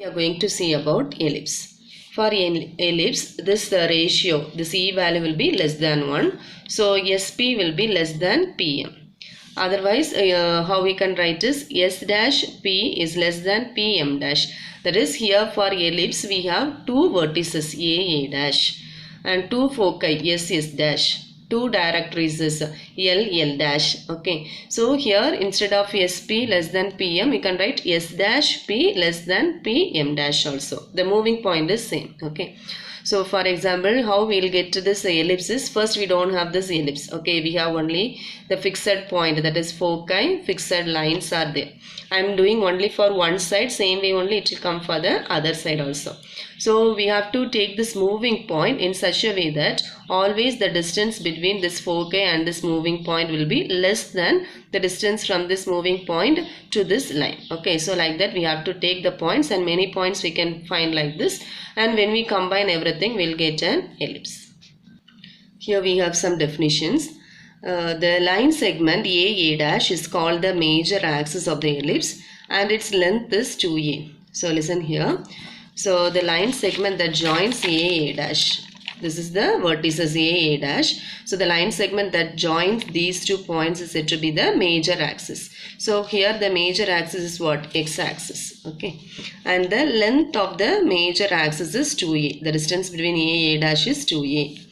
We are going to see about ellipse. For ellipse, this ratio, this E value will be less than 1. So, SP will be less than PM. Otherwise, how we can write is S dash P is less than PM dash. That is, here for ellipse, we have two vertices A dash and two foci S dash. Two directrices L dash. Okay, so here instead of SP less than PM, we can write S dash P less than PM dash also. The moving point is same. Okay, so for example, how we will get to this ellipses? First, we don't have this ellipse. Okay, we have only the fixed point, that is foci, fixed lines are there. I am doing only for one side, same way only it will come for the other side also. So we have to take this moving point in such a way that always the distance between this foci and this moving point will be less than the distance from this moving point to this line. Okay, so like that we have to take the points, and many points we can find like this, and when we combine everything we'll get an ellipse. Here we have some definitions. The line segment A dash is called the major axis of the ellipse and its length is 2A. So listen here. So the line segment that joins A dash, this is the vertices A dash. So the line segment that joins these 2 points is said to be the major axis. So here the major axis is what? X axis. Okay. And the length of the major axis is 2A. The distance between A dash is 2A.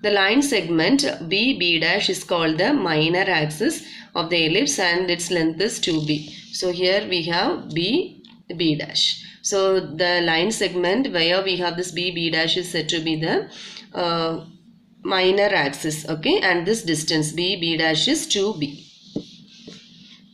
The line segment B dash is called the minor axis of the ellipse and its length is 2B. So here we have B dash. So the line segment where we have this B dash is said to be the minor axis. Okay, and this distance B dash is 2B.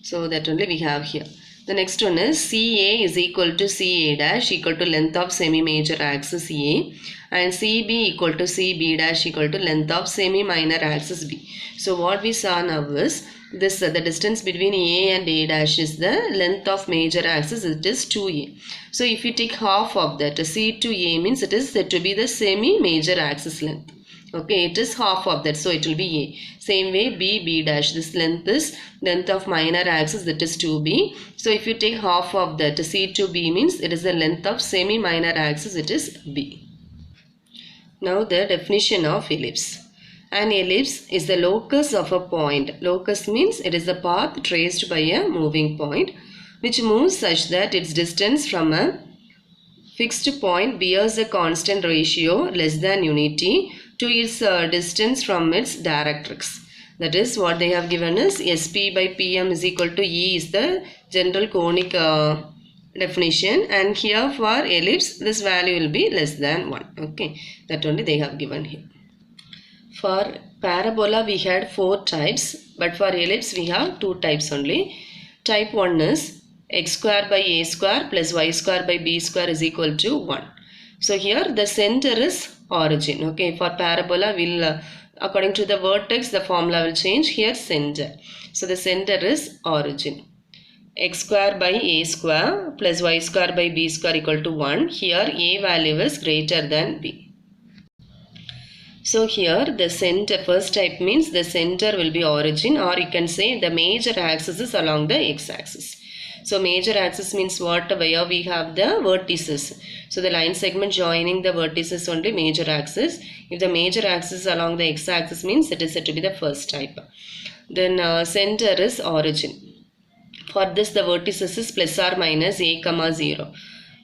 So that only we have here. The next one is CA is equal to CA dash equal to length of semi-major axis A, and CB equal to CB dash equal to length of semi-minor axis B. So what we saw now is this the distance between A and A dash is the length of major axis, it is 2A. So if you take half of that, C to A means it is said to be the semi-major axis length. Okay, it is half of that, so it will be A. Same way B dash, this length is length of minor axis, that is 2B. So if you take half of that, C to B means it is the length of semi-minor axis, it is B. Now the definition of ellipse. An ellipse is the locus of a point. Locus means it is the path traced by a moving point which moves such that its distance from a fixed point bears a constant ratio less than unity to its distance from its directrix. That is what they have given us. SP by PM is equal to E is the general conic definition, and here for ellipse this value will be less than 1. Okay, that only they have given here. For parabola we had 4 types, but for ellipse we have 2 types only. Type 1 is x square by a square plus y square by b square is equal to 1. So here the center is origin. Okay, for parabola we'll according to the vertex the formula will change. Here center. So the center is origin. X square by a square plus y square by b square equal to 1. Here a value is greater than b. So here the center, first type means the center will be origin, or you can say the major axis is along the x-axis. So major axis means what? Where we have the vertices. So the line segment joining the vertices only major axis. If the major axis along the x-axis means it is said to be the first type. Then center is origin. For this the vertices is plus or minus a comma 0.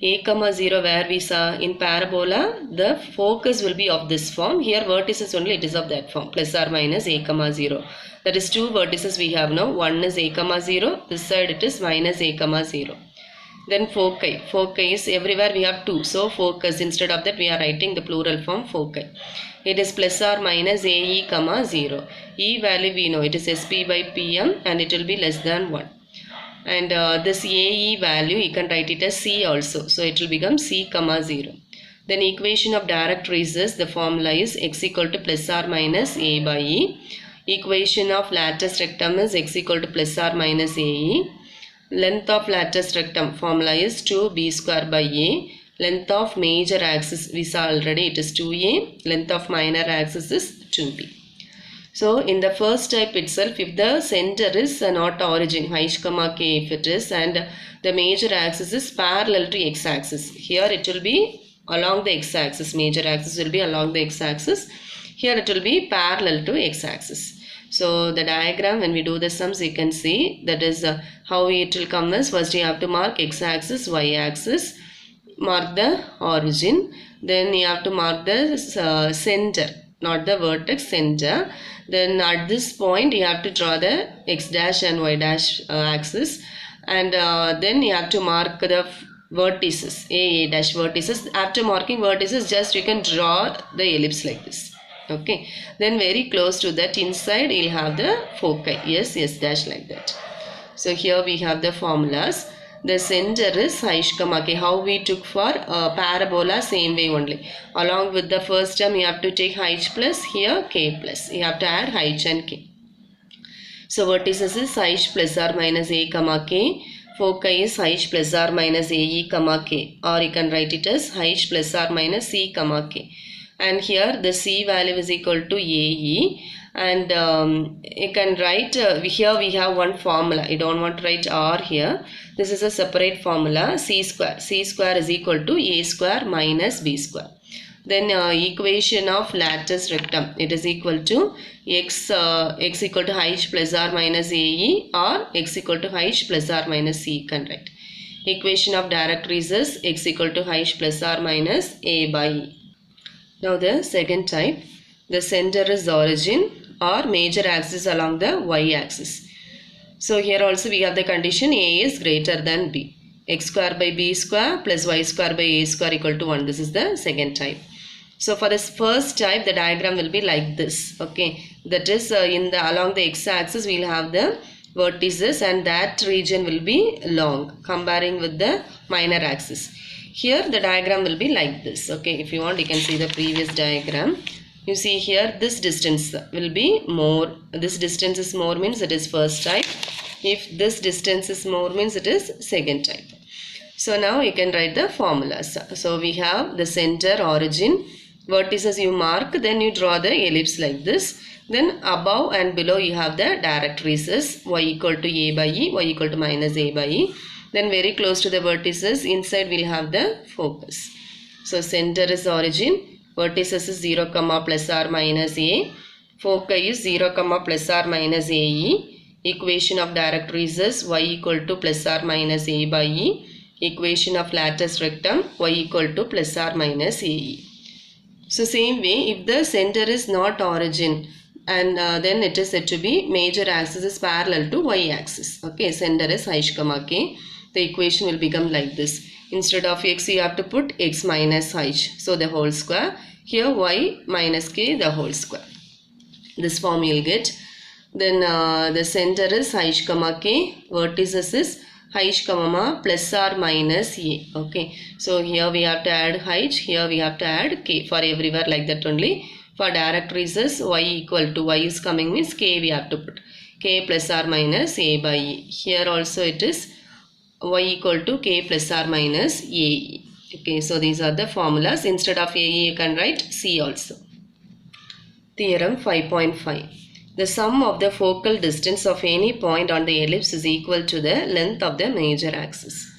A comma 0 where we saw in parabola the focus will be of this form. Here vertices only it is of that form, plus or minus a comma 0. That is 2 vertices we have now. One is a comma 0, this side it is minus a comma 0. Then foci. Foci is everywhere we have 2. So focus, instead of that we are writing the plural form foci. It is plus or minus ae comma 0. E value we know it is SP by PM and it will be less than 1. And this AE value you can write it as C also. So it will become C comma 0. Then equation of directrices, the formula is x equal to plus or minus A by E. Equation of latus rectum is x equal to plus or minus AE. Length of latus rectum formula is 2B square by A. Length of major axis we saw already, it is 2A. Length of minor axis is 2B. So in the first type itself, if the center is not origin, h comma k if it is, and the major axis is parallel to x-axis, here it will be along the x-axis, major axis will be along the x-axis, here it will be parallel to x-axis. So the diagram, when we do the sums, you can see that is how it will come as, first you have to mark x-axis, y-axis, mark the origin, then you have to mark the center, not the vertex, center. Then at this point you have to draw the x dash and y dash axis, and then you have to mark the vertices, a dash vertices. After marking vertices, just you can draw the ellipse like this. Okay, then very close to that inside you'll have the foci, yes, s dash, like that. So here we have the formulas. The center is h comma k. How we took for parabola, same way only. Along with the first term, you have to take h plus, here k plus. You have to add h and k. So vertices is h plus or minus a comma k. Foci is h plus or minus ae comma k. Or you can write it as h plus or minus c comma k. And here the c value is equal to ae. And you can write, here we have one formula. You don't want to write r here. This is a separate formula, c square. C square is equal to a square minus b square. Then equation of lattice rectum, it is equal to x equal to h plus or minus ae, or x equal to h plus or minus c, you can write. Equation of directrice is x equal to h plus or minus a by e. Now the second type, the center is origin or major axis along the y-axis. So here also we have the condition a is greater than b. X square by b square plus y square by a square equal to 1. This is the second type. So for this first type, the diagram will be like this. Okay, that is along the x-axis we will have the vertices, and that region will be long comparing with the minor axis. Here the diagram will be like this. Okay, if you want you can see the previous diagram. You see here this distance will be more. This distance is more means it is first type. If this distance is more means it is second type. So now you can write the formulas. So we have the center, origin, vertices you mark, then you draw the ellipse like this. Then above and below you have the directrices, y equal to a by e, y equal to minus a by e. Then very close to the vertices, inside we'll have the focus. So center is origin, vertices is 0, plus or minus a, foci is 0, plus or minus ae. Equation of directrices, y equal to plus or minus a by e. Equation of lattice rectum, y equal to plus or minus ae. So same way, if the center is not origin, and then it is said to be major axis is parallel to y-axis. Okay, center is h comma k. The equation will become like this. Instead of x, you have to put x minus h, so the whole square. Here y minus k, the whole square. This form you will get. Then the center is h comma k, vertices is h comma plus or minus a. Okay, so here we have to add h, here we have to add k, for everywhere like that only. For directrices, y equal to, y is coming means k we have to put, k plus or minus a by e. Here also it is y equal to k plus or minus ae. Okay, so these are the formulas. Instead of ae you can write c also. Theorem 5.5. The sum of the focal distance of any point on the ellipse is equal to the length of the major axis.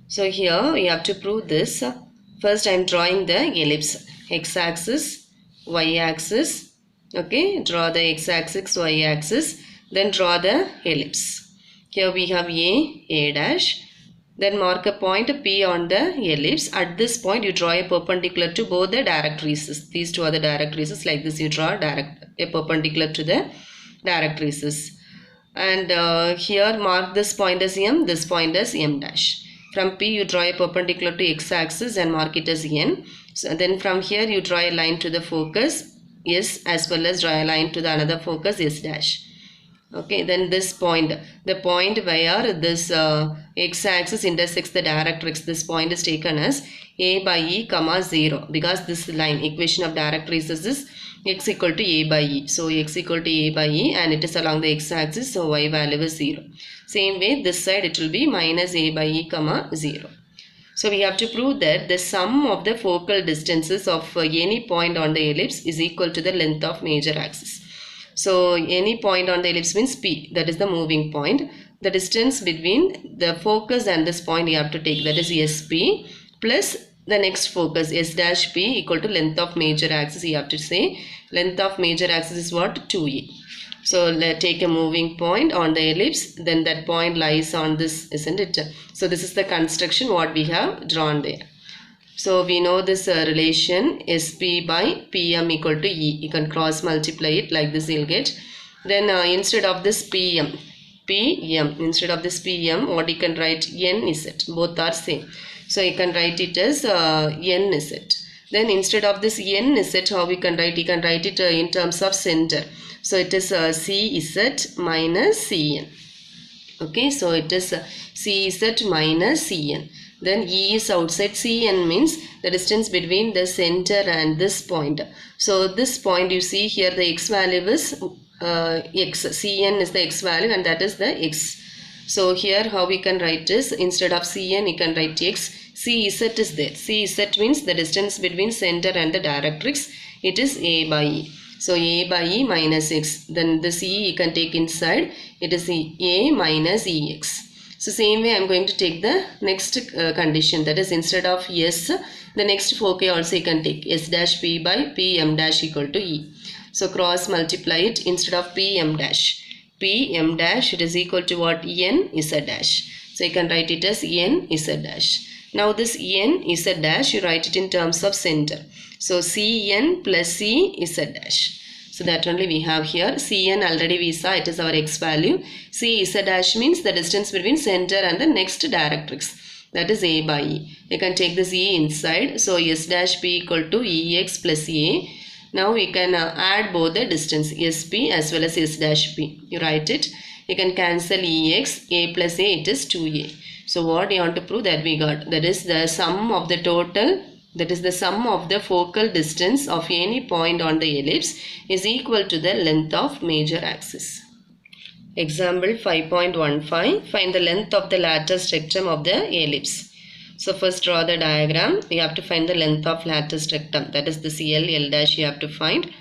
So here we have to prove this. First I am drawing the ellipse, x-axis, y-axis. Okay, draw the x-axis, y-axis, then draw the ellipse. Here we have a dash. Then mark a point P on the ellipse. At this point you draw a perpendicular to both the directrices. These two are the directrices. Like this you draw a perpendicular to the directrices. And here mark this point as M, this point as M dash. From P you draw a perpendicular to x-axis and mark it as N. So then from here you draw a line to the focus S, as well as draw a line to the another focus S dash. Okay, then this point, the point where this x-axis intersects the directrix, this point is taken as a by e comma 0, because this line, equation of directrices is x equal to a by e. So x equal to a by e, and it is along the x-axis, so y value is 0. Same way this side it will be minus a by e comma 0. So we have to prove that the sum of the focal distances of any point on the ellipse is equal to the length of major axis. So any point on the ellipse means P, that is the moving point. The distance between the focus and this point you have to take, that is SP plus the next focus S dash P equal to length of major axis. You have to say length of major axis is what? 2A. So let's take a moving point on the ellipse, then that point lies on this, isn't it? So this is the construction what we have drawn there. So we know this relation SP by PM equal to E. You can cross multiply it like this, you'll get. Then instead of this PM, instead of this PM, what you can write? NZ. Both are same. So you can write it as NZ. Then instead of this NZ, how we can write? You can write it in terms of center. So it is CZ minus CN. Okay, so it is CZ minus CN. Then E is outside. CN means the distance between the center and this point. So this point you see here, the X value is X. CN is the X value and that is the X. So here how we can write is, instead of CN you can write X. CZ is there. CZ means the distance between center and the directrix. It is A by E. So A by E minus X. Then this E you can take inside. It is A minus EX. So same way I am going to take the next condition, that is instead of S, the next foci also you can take S dash P by PM dash equal to E. So cross multiply it, instead of PM dash, it is equal to what? N Z dash. So you can write it as N Z dash. Now this N Z dash you write it in terms of center. So Cn plus C Z dash. So that only we have here. Cn already we saw, it is our X value. C Z dash means the distance between center and the next directrix. That is A by E. You can take this E inside. So S dash P equal to EX plus A. Now we can add both the distance SP as well as S dash P. You write it. You can cancel EX. A plus A, it is 2A. So what you want to prove? That we got, that is the sum of the total, that is the sum of the focal distance of any point on the ellipse is equal to the length of major axis. Example 5.15. Find the length of the lattice rectum of the ellipse. So first draw the diagram. We have to find the length of lattice rectum. That is the CL, L dash you have to find.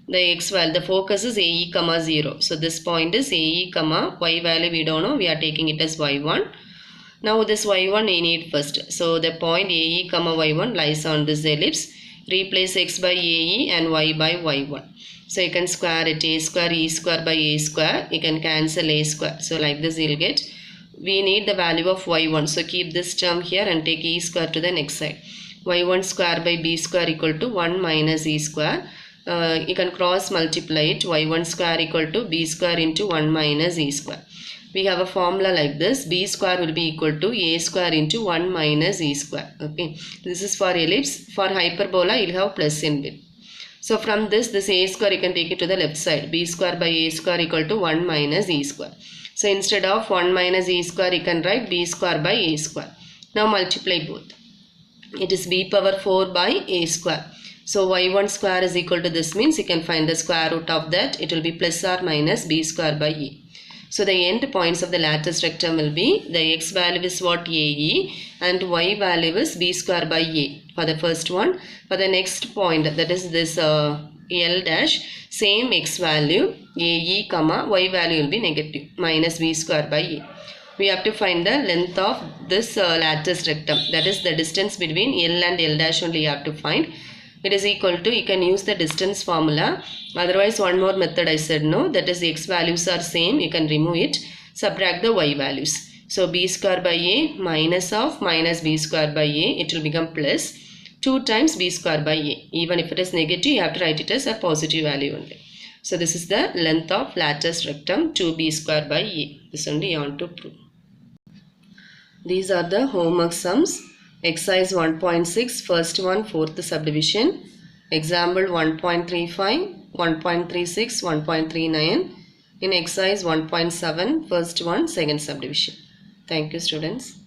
The X value, the focus is AE, 0. So this point is AE, Y value we don't know. We are taking it as Y1. Now this Y1 we need first. So the point AE, Y1 lies on this ellipse. Replace X by AE and Y by Y1. So you can square it, A square E square by A square. You can cancel A square. So like this you'll get. We need the value of Y1. So keep this term here and take E square to the next side. Y1 square by B square equal to 1 minus E square. You can cross multiply it. Y1 square equal to B square into 1 minus E square. We have a formula like this. B square will be equal to A square into 1 minus E square. Okay. This is for ellipse. For hyperbola, you'll have plus in it. So from this A square you can take it to the left side. B square by A square equal to 1 minus E square. So instead of 1 minus E square, you can write B square by A square. Now multiply both. It is B power 4 by A square. So Y1 square is equal to this, means you can find the square root of that. It will be plus or minus B square by A. So the end points of the lattice rectum will be, the X value is what? AE, and Y value is B square by A for the first one. For the next point, that is this L dash, same X value AE, Y value will be negative, minus B square by A. We have to find the length of this lattice rectum, that is the distance between L and L dash only you have to find. It is equal to, you can use the distance formula. Otherwise one more method I said no, that is the X values are same, you can remove it, subtract the Y values. So B square by A minus of minus B square by A, it will become plus 2 times B square by A. Even if it is negative, you have to write it as a positive value only. So this is the length of lattice rectum 2B square by A. This only you want to prove. These are the homework sums. Exercise 1.6, first one, fourth subdivision. Example 1.35, 1.36, 1.39. In exercise 1.7, first one, second subdivision. Thank you, students.